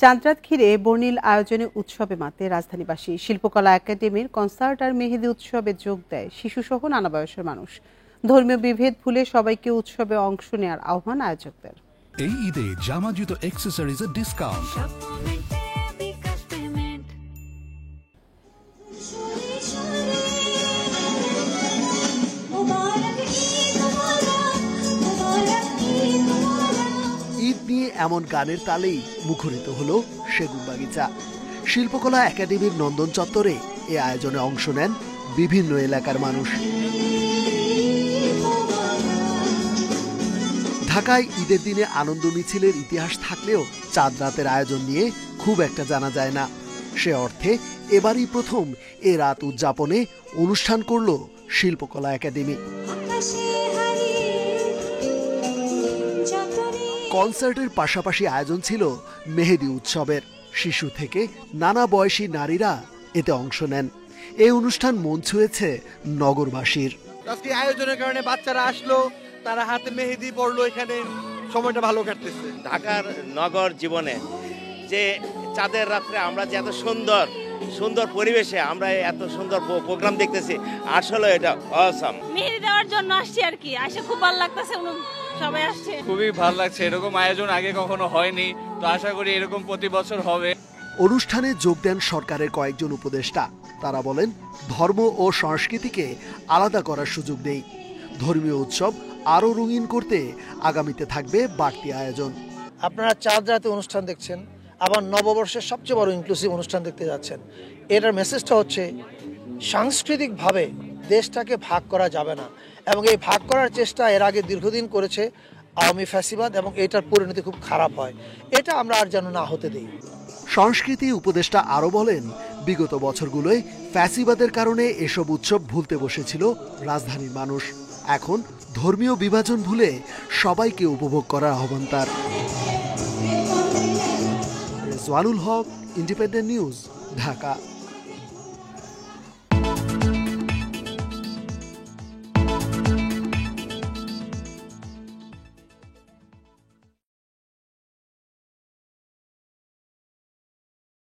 চাঁদরাত ঘিরে বর্ণিল আয়োজনে উৎসবে মাতে রাজধানীবাসী। শিল্পকলা একাডেমির কনসার্ট আর মেহেদি উৎসবে যোগ দেয় শিশুসহ নানা বয়সের মানুষ। ধর্মীয় বিভেদ ভুলে সবাইকে উৎসবে অংশ নেওয়ার আহ্বান আয়োজকদের। এই ঈদে জামা জুতো অ্যাক্সেসরিজের ডিসকাউন্ট। ঈদ নিয়ে এমন গানের তালেই মুখরিত হলো সেগুনবাগিচা। শিল্পকলা একাডেমির নন্দন চত্বরে এ আয়োজনে অংশ নেন বিভিন্ন এলাকার মানুষ। ঢাকায় ঈদের দিনে আনন্দ মিছিলের ইতিহাস থাকলেও চাঁদ রাতের আয়োজন নিয়ে খুব একটা জানা যায় না। সে অর্থে এবারই প্রথম এ রাত উদযাপনে অনুষ্ঠান করল শিল্পকলা একাডেমি। কনসার্টের পাশাপাশি আয়োজন ছিল মেহেদি উৎসবের। শিশু থেকে নানা বয়সী নারীরা এতে অংশ নেন। এই অনুষ্ঠান মন ছুঁয়েছে নগরবাসীর। আজকে আয়োজনের কারণে বাচ্চারা আসলো, তারা হাতে মেহেদি পড়লো, এখানে সময়টা ভালো কাটতেছে। ঢাকার নগর জীবনে যে চাঁদের রাত্রে আমরা যে এত সুন্দর সুন্দর পরিবেশে আমরা এত সুন্দর প্রোগ্রাম দেখতেছি, আসলে এটা অসাম। মেহেদি দেওয়ার জন্য আসছি আর কি, আসে খুব ভালো লাগতেছে, সবাই আসছে, খুবই ভালো লাগছে। এরকম আয়োজন আগে কখনো হয়নি, তো আশা করি এরকম প্রতি বছর হবে। অনুষ্ঠানে যোগ দেন সরকারের কয়েকজন উপদেষ্টা। তারা বলেন, ধর্ম ও সংস্কৃতিকে আলাদা করার সুযোগ নেই। ধর্মীয় উৎসব আরও রঙিন করতে আগামীতে থাকবে বাড়তি আয়োজন। আপনারা চাঁদ রাতে অনুষ্ঠান দেখছেন, আবার নববর্ষের সবচেয়ে বড় ইনক্লুসিভ অনুষ্ঠান দেখতে যাচ্ছেন। এটার মেসেজটা হচ্ছে সাংস্কৃতিকভাবে দেশটাকে ভাগ করা যাবে না, এবং এই ভাগ করার চেষ্টা এর আগে দীর্ঘদিন করেছে আওয়ামী ফ্যাসিবাদ, এবং এটার পরিণতি খুব খারাপ হয়। এটা আমরা আর যেন না হতে দিই। সংস্কৃতি উপদেষ্টা আরও বলেন, বিগত বছরগুলোয় ফ্যাসিবাদের কারণে এসব উৎসব ভুলতে বসেছিল রাজধানীর মানুষ। এখন ধর্মীয় বিভাজন ভুলে সবাইকে উপভোগ করার আহ্বান তার। রেজওয়ানুল হক, ইন্ডিপেন্ডেন্ট নিউজ, ঢাকা।